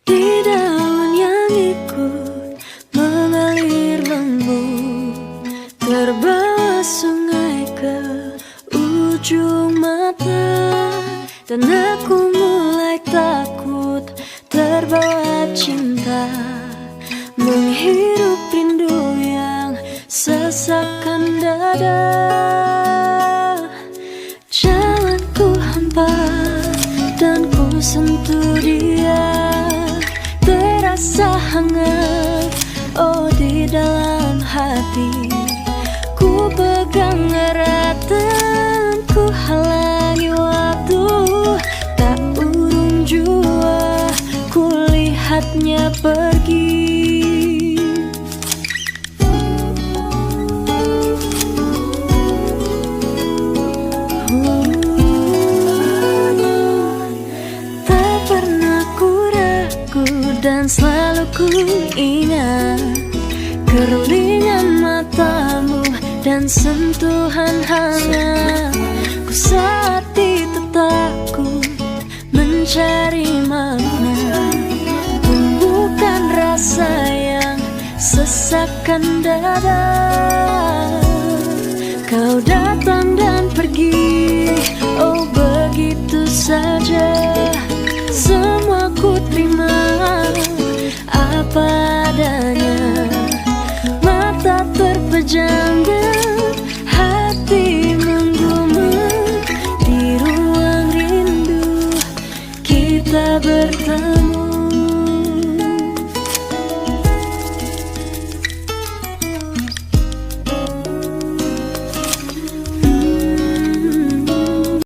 Di daun yang ikut mengalir lembut, terbawa sungai ke ujung mata, dan aku mulai takut terbawa cinta, menghirup rindu yang sesakkan dada. Jangan ku hampa dan ku sentuh dia, terasa hangat, oh di dalam hati. Ku pegang erat dan ku halangi waktu, tak urung jua ku lihatnya pergi. Tak pernah ku ragu dan selalu ku ingat kerlingan matamu dan sentuhan hangat. Ku saat itu takut mencari makna, tumbuhkan rasa yang sesakkan dada. Kau datang dan pergi, oh begitu saja. Semua ku terima apa adanya, mata terpejam.